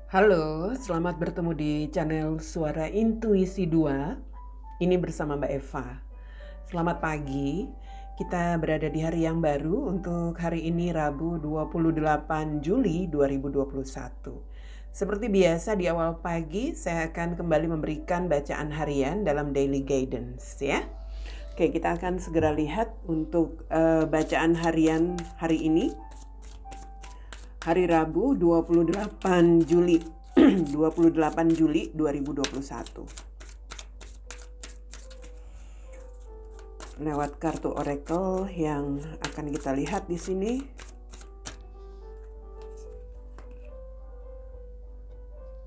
Halo, selamat bertemu di channel Suara Intuisi 2. Ini bersama Mbak Eva. Selamat pagi. Kita berada di hari yang baru untuk hari ini Rabu 28 Juli 2021. Seperti biasa di awal pagi saya akan kembali memberikan bacaan harian dalam Daily Guidance ya. Oke, kita akan segera lihat untuk bacaan harian hari ini. Hari Rabu 28 Juli 28 Juli 2021. Lewat kartu oracle yang akan kita lihat di sini.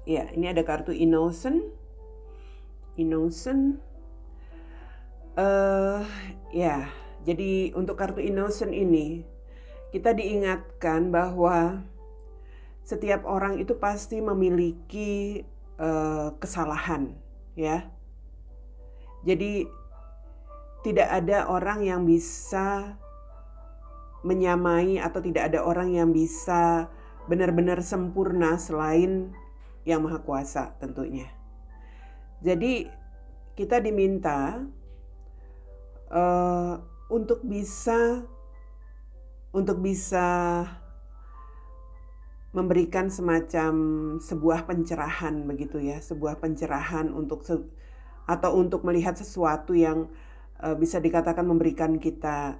Ya, ini ada kartu Innocent. Ya, jadi untuk kartu Innocent ini kita diingatkan bahwa setiap orang itu pasti memiliki kesalahan, ya. Jadi tidak ada orang yang bisa menyamai atau tidak ada orang yang bisa benar-benar sempurna selain Yang Maha Kuasa tentunya. Jadi kita diminta untuk bisa memberikan semacam sebuah pencerahan begitu ya, sebuah pencerahan atau untuk melihat sesuatu yang bisa dikatakan memberikan kita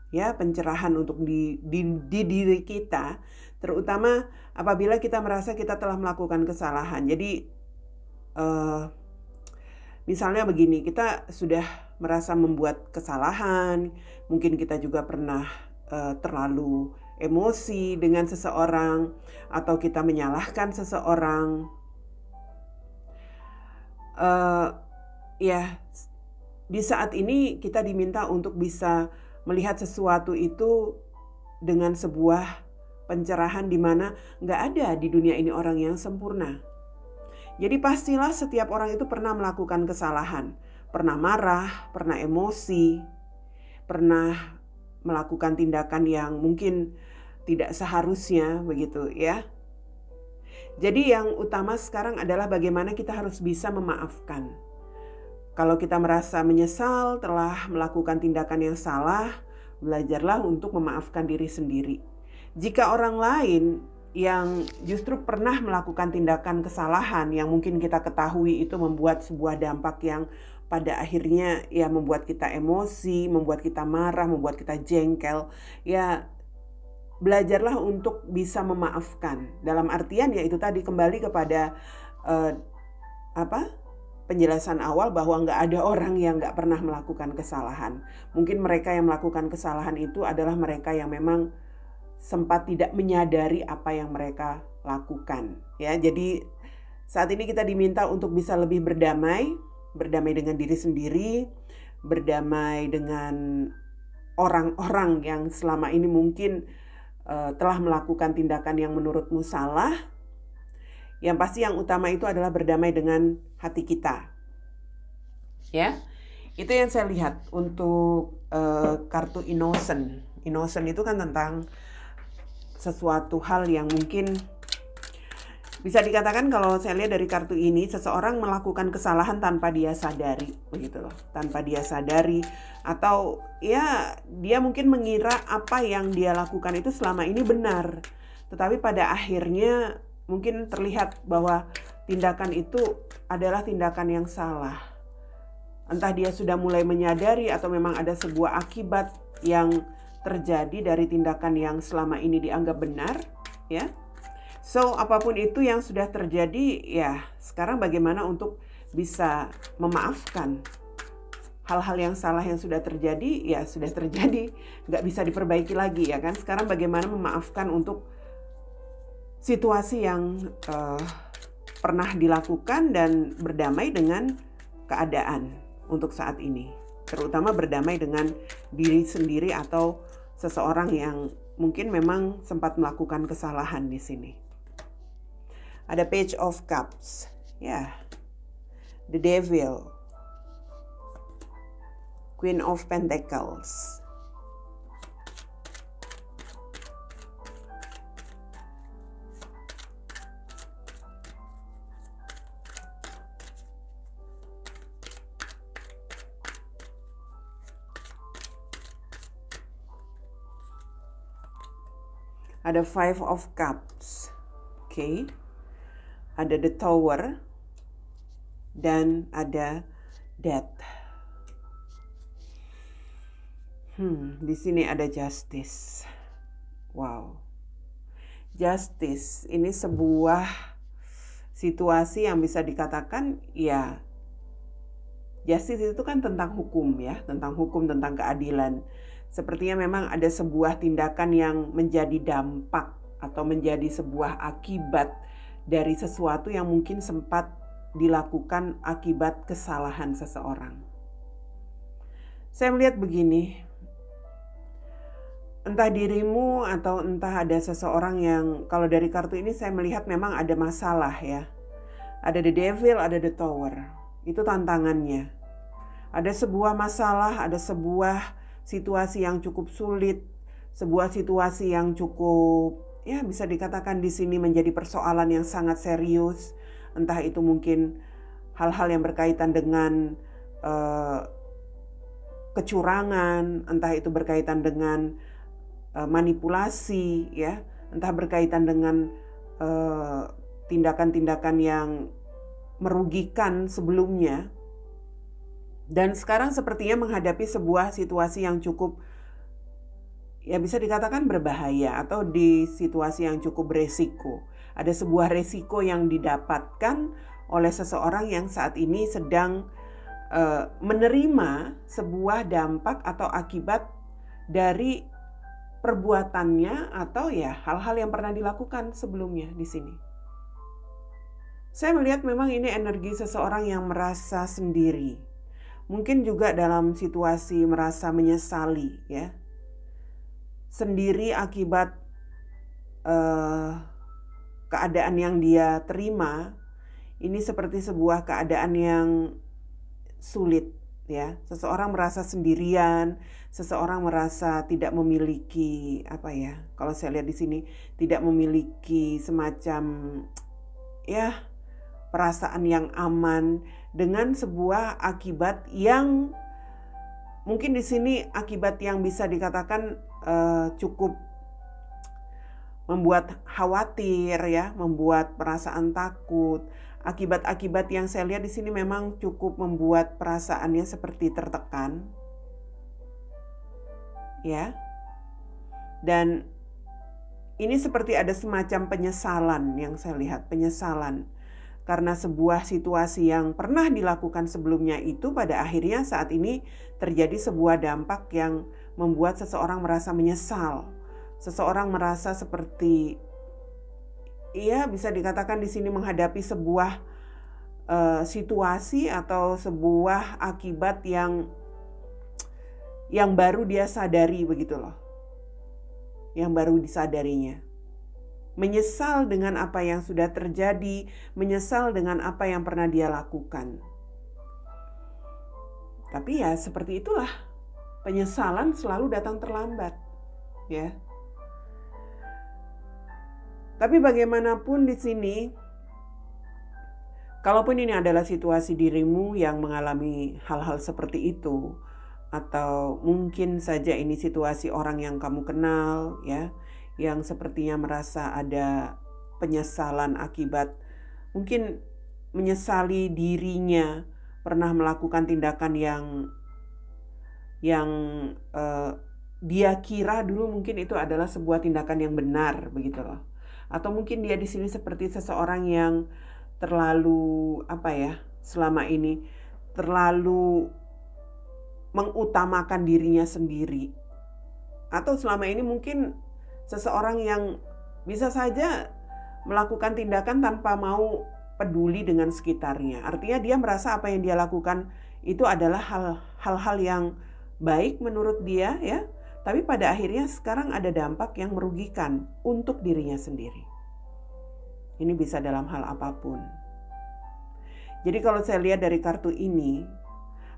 ya pencerahan untuk di diri kita, terutama apabila kita merasa kita telah melakukan kesalahan. Jadi misalnya begini, kita sudah merasa membuat kesalahan, mungkin kita juga pernah terlalu emosi dengan seseorang, atau kita menyalahkan seseorang. Ya, di saat ini kita diminta untuk bisa melihat sesuatu itu dengan sebuah pencerahan di mana nggak ada di dunia ini orang yang sempurna. Jadi pastilah setiap orang itu pernah melakukan kesalahan, pernah marah, pernah emosi, pernah melakukan tindakan yang mungkin tidak seharusnya begitu ya. Jadi yang utama sekarang adalah bagaimana kita harus bisa memaafkan. Kalau kita merasa menyesal telah melakukan tindakan yang salah, belajarlah untuk memaafkan diri sendiri. Jika orang lain yang justru pernah melakukan tindakan kesalahan yang mungkin kita ketahui itu membuat sebuah dampak yang pada akhirnya ya membuat kita emosi, membuat kita marah, membuat kita jengkel, ya belajarlah untuk bisa memaafkan. Dalam artian ya itu tadi kembali kepada penjelasan awal bahwa nggak ada orang yang nggak pernah melakukan kesalahan. Mungkin mereka yang melakukan kesalahan itu adalah mereka yang memang sempat tidak menyadari apa yang mereka lakukan. Ya, jadi saat ini kita diminta untuk bisa lebih berdamai dengan diri sendiri, berdamai dengan orang-orang yang selama ini mungkin telah melakukan tindakan yang menurutmu salah. Yang pasti yang utama itu adalah berdamai dengan hati kita. Ya, itu yang saya lihat untuk kartu Innocent. Innocent itu kan tentang sesuatu hal yang mungkin bisa dikatakan kalau saya lihat dari kartu ini, seseorang melakukan kesalahan tanpa dia sadari, begitu loh, tanpa dia sadari, atau ya dia mungkin mengira apa yang dia lakukan itu selama ini benar, tetapi pada akhirnya mungkin terlihat bahwa tindakan itu adalah tindakan yang salah. Entah dia sudah mulai menyadari atau memang ada sebuah akibat yang terjadi dari tindakan yang selama ini dianggap benar, ya. So, apapun itu yang sudah terjadi, ya sekarang bagaimana untuk bisa memaafkan hal-hal yang salah yang sudah terjadi, ya sudah terjadi, nggak bisa diperbaiki lagi, ya kan. Sekarang bagaimana memaafkan untuk situasi yang pernah dilakukan dan berdamai dengan keadaan untuk saat ini. Terutama berdamai dengan diri sendiri atau seseorang yang mungkin memang sempat melakukan kesalahan di sini. Ada Page of Cups, ya, The Devil, Queen of Pentacles, ada Five of Cups. Oke. Ada the Tower dan ada Death. Di sini ada Justice. Wow. Justice ini sebuah situasi yang bisa dikatakan ya, justice itu kan tentang hukum ya, tentang hukum, tentang keadilan. Sepertinya memang ada sebuah tindakan yang menjadi dampak atau menjadi sebuah akibat dari sesuatu yang mungkin sempat dilakukan akibat kesalahan seseorang. Saya melihat begini, entah dirimu atau entah ada seseorang yang, kalau dari kartu ini saya melihat memang ada masalah ya. Ada the devil, ada the tower. Itu tantangannya. Ada sebuah masalah, ada sebuah situasi yang cukup sulit, sebuah situasi yang cukup, ya bisa dikatakan di sini menjadi persoalan yang sangat serius. Entah itu mungkin hal-hal yang berkaitan dengan kecurangan, entah itu berkaitan dengan manipulasi, ya, entah berkaitan dengan tindakan-tindakan yang merugikan sebelumnya, dan sekarang sepertinya menghadapi sebuah situasi yang cukup, ya bisa dikatakan berbahaya atau di situasi yang cukup beresiko. Ada sebuah resiko yang didapatkan oleh seseorang yang saat ini sedang menerima sebuah dampak atau akibat dari perbuatannya atau ya hal-hal yang pernah dilakukan sebelumnya di sini. Saya melihat memang ini energi seseorang yang merasa sendiri. Mungkin juga dalam situasi merasa menyesali ya. Sendiri akibat keadaan yang dia terima. Ini seperti sebuah keadaan yang sulit. Ya, seseorang merasa sendirian, seseorang merasa tidak memiliki kalau saya lihat di sini tidak memiliki semacam ya perasaan yang aman dengan sebuah akibat yang mungkin di sini akibat yang bisa dikatakan cukup membuat khawatir ya, membuat perasaan takut. Akibat-akibat yang saya lihat di sini memang cukup membuat perasaannya seperti tertekan. Ya. Dan ini seperti ada semacam penyesalan yang saya lihat, penyesalan. Karena sebuah situasi yang pernah dilakukan sebelumnya itu pada akhirnya saat ini terjadi sebuah dampak yang membuat seseorang merasa menyesal. Seseorang merasa seperti bisa dikatakan di sini menghadapi sebuah situasi atau sebuah akibat yang baru dia sadari begitu loh. Yang baru disadarinya. Menyesal dengan apa yang sudah terjadi, menyesal dengan apa yang pernah dia lakukan. Tapi ya seperti itulah. Penyesalan selalu datang terlambat, ya. Tapi bagaimanapun di sini, kalaupun ini adalah situasi dirimu yang mengalami hal-hal seperti itu, atau mungkin saja ini situasi orang yang kamu kenal, ya, yang sepertinya merasa ada penyesalan akibat, mungkin menyesali dirinya pernah melakukan tindakan yang dia kira dulu mungkin itu adalah sebuah tindakan yang benar, begitu loh. Atau mungkin dia di sini seperti seseorang yang terlalu selama ini terlalu mengutamakan dirinya sendiri. Atau selama ini mungkin seseorang yang bisa saja melakukan tindakan tanpa mau peduli dengan sekitarnya. Artinya dia merasa apa yang dia lakukan itu adalah hal-hal yang baik menurut dia, ya. Tapi pada akhirnya sekarang ada dampak yang merugikan untuk dirinya sendiri. Ini bisa dalam hal apapun. Jadi kalau saya lihat dari kartu ini,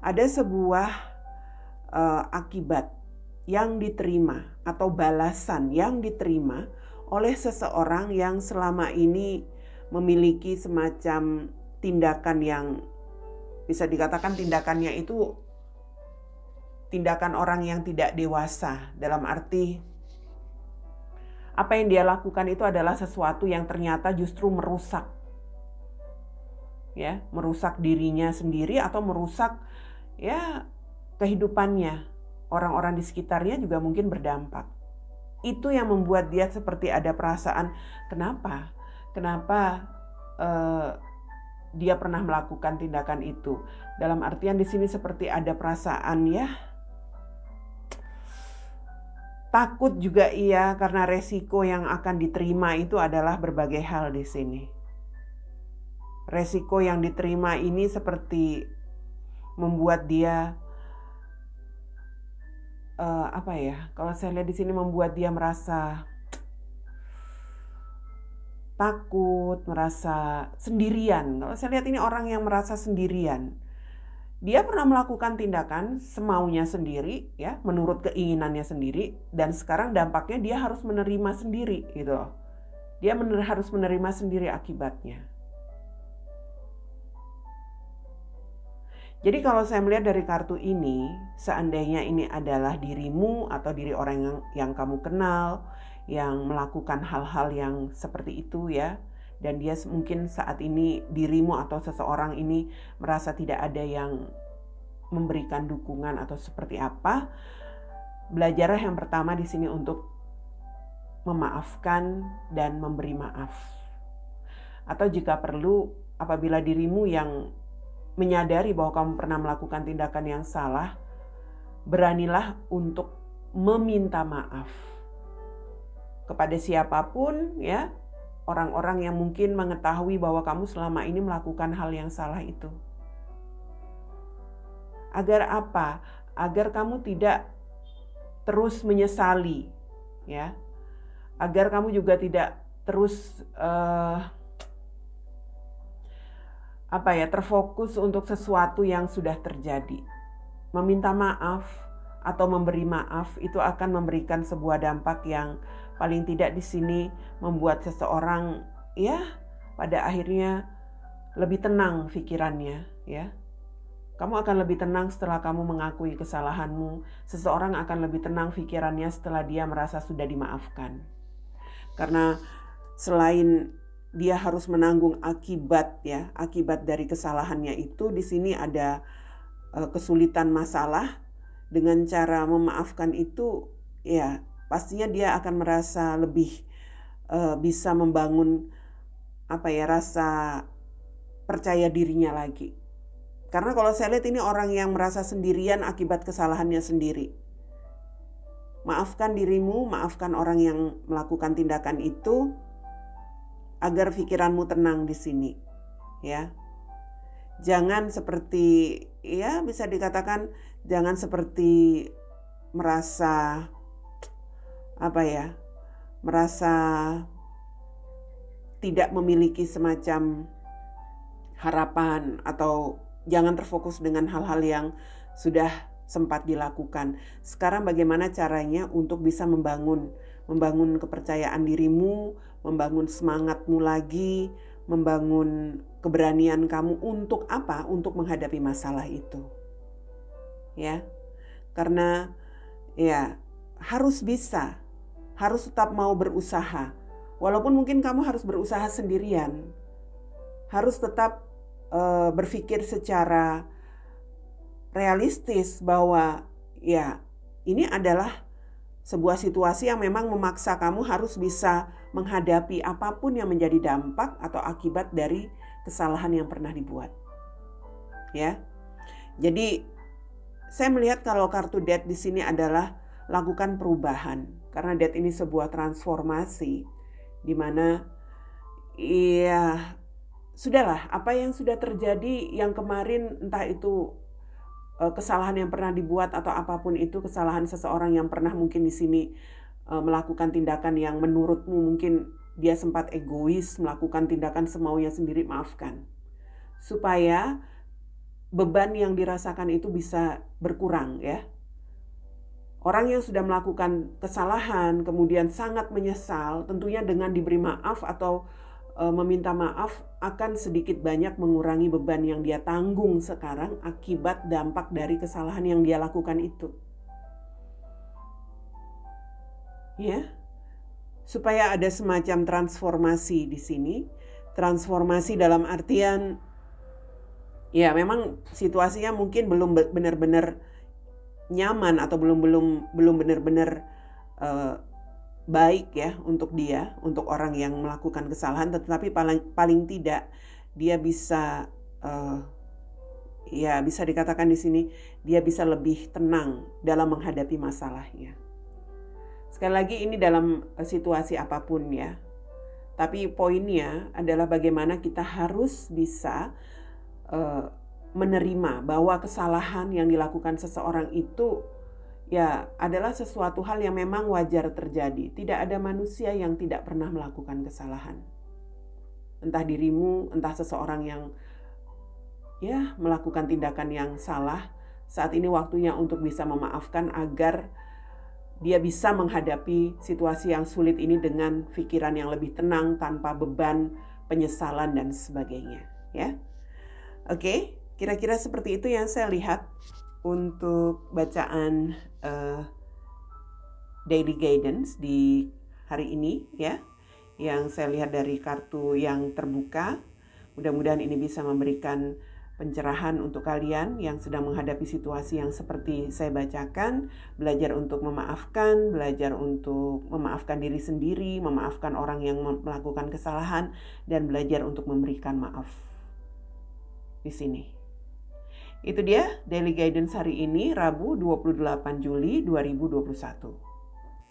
ada sebuah akibat yang diterima atau balasan yang diterima oleh seseorang yang selama ini memiliki semacam tindakan yang bisa dikatakan tindakannya itu tindakan orang yang tidak dewasa, dalam arti Apa yang dia lakukan itu adalah sesuatu yang ternyata justru merusak, ya, merusak dirinya sendiri atau merusak ya kehidupannya. Orang-orang di sekitarnya juga mungkin berdampak. Itu yang membuat dia seperti ada perasaan, kenapa dia pernah melakukan tindakan itu. Dalam artian di sini seperti ada perasaan ya, takut juga iya, karena resiko yang akan diterima itu adalah berbagai hal di sini. Resiko yang diterima ini seperti membuat dia kalau saya lihat di sini membuat dia merasa takut, merasa sendirian. Kalau saya lihat ini orang yang merasa sendirian. Dia pernah melakukan tindakan semaunya sendiri, ya, menurut keinginannya sendiri, dan sekarang dampaknya dia harus menerima sendiri, gitu. Dia harus menerima sendiri akibatnya. Jadi kalau saya melihat dari kartu ini, seandainya ini adalah dirimu atau diri orang yang kamu kenal, yang melakukan hal-hal yang seperti itu ya, dan dia mungkin saat ini dirimu atau seseorang ini merasa tidak ada yang memberikan dukungan atau seperti apa, belajarlah yang pertama di sini untuk memaafkan dan memberi maaf. Atau jika perlu, apabila dirimu yang menyadari bahwa kamu pernah melakukan tindakan yang salah, beranilah untuk meminta maaf kepada siapapun ya, orang-orang yang mungkin mengetahui bahwa kamu selama ini melakukan hal yang salah itu. Agar apa? Agar kamu tidak terus menyesali ya. Agar kamu juga tidak terus terfokus untuk sesuatu yang sudah terjadi. Meminta maaf atau memberi maaf itu akan memberikan sebuah dampak yang paling tidak di sini membuat seseorang ya pada akhirnya lebih tenang pikirannya ya. Kamu akan lebih tenang setelah kamu mengakui kesalahanmu. Seseorang akan lebih tenang pikirannya setelah dia merasa sudah dimaafkan. Karena selain dia harus menanggung akibat dari kesalahannya itu, di sini ada kesulitan masalah. Dengan cara memaafkan itu ya pastinya dia akan merasa lebih bisa membangun rasa percaya dirinya lagi. Karena kalau saya lihat ini orang yang merasa sendirian akibat kesalahannya sendiri. Maafkan dirimu, maafkan orang yang melakukan tindakan itu, agar pikiranmu tenang di sini, ya. Jangan seperti, ya bisa dikatakan, jangan seperti merasa, merasa tidak memiliki semacam harapan, atau jangan terfokus dengan hal-hal yang sudah sempat dilakukan. Sekarang bagaimana caranya untuk bisa membangun kepercayaan dirimu, membangun semangatmu lagi, membangun keberanian kamu untuk apa? Untuk menghadapi masalah itu. Ya. Karena ya harus bisa, harus tetap mau berusaha. Walaupun mungkin kamu harus berusaha sendirian. Harus tetap berpikir secara realistis bahwa ya ini adalah sebuah situasi yang memang memaksa kamu harus bisa menghadapi apapun yang menjadi dampak atau akibat dari kesalahan yang pernah dibuat. Ya. Jadi saya melihat kalau kartu Death di sini adalah lakukan perubahan, karena Death ini sebuah transformasi di mana ya sudahlah, apa yang sudah terjadi yang kemarin, entah itu kesalahan yang pernah dibuat atau apapun itu, kesalahan seseorang yang pernah mungkin di sini melakukan tindakan yang menurutmu mungkin dia sempat egois, melakukan tindakan semaunya sendiri, maafkan. Supaya beban yang dirasakan itu bisa berkurang ya. Orang yang sudah melakukan kesalahan kemudian sangat menyesal, tentunya dengan diberi maaf atau meminta maaf akan sedikit banyak mengurangi beban yang dia tanggung sekarang akibat dampak dari kesalahan yang dia lakukan itu. Ya, supaya ada semacam transformasi di sini. Transformasi dalam artian, ya memang situasinya mungkin belum benar-benar nyaman atau belum benar-benar baik ya untuk dia, untuk orang yang melakukan kesalahan, tetapi paling tidak dia bisa ya bisa dikatakan di sini dia bisa lebih tenang dalam menghadapi masalahnya. Sekali lagi ini dalam situasi apapun ya. Tapi poinnya adalah bagaimana kita harus bisa menerima bahwa kesalahan yang dilakukan seseorang itu ya adalah sesuatu hal yang memang wajar terjadi. Tidak ada manusia yang tidak pernah melakukan kesalahan. Entah dirimu, entah seseorang yang ya melakukan tindakan yang salah. Saat ini waktunya untuk bisa memaafkan agar dia bisa menghadapi situasi yang sulit ini dengan pikiran yang lebih tenang, tanpa beban, penyesalan dan sebagainya, ya. Oke, kira-kira seperti itu yang saya lihat untuk bacaan daily guidance di hari ini, ya. Yang saya lihat dari kartu yang terbuka. Mudah-mudahan ini bisa memberikan pencerahan untuk kalian yang sedang menghadapi situasi yang seperti saya bacakan. Belajar untuk memaafkan, belajar untuk memaafkan diri sendiri, memaafkan orang yang melakukan kesalahan, dan belajar untuk memberikan maaf di sini. Itu dia Daily Guidance hari ini, Rabu 28 Juli 2021.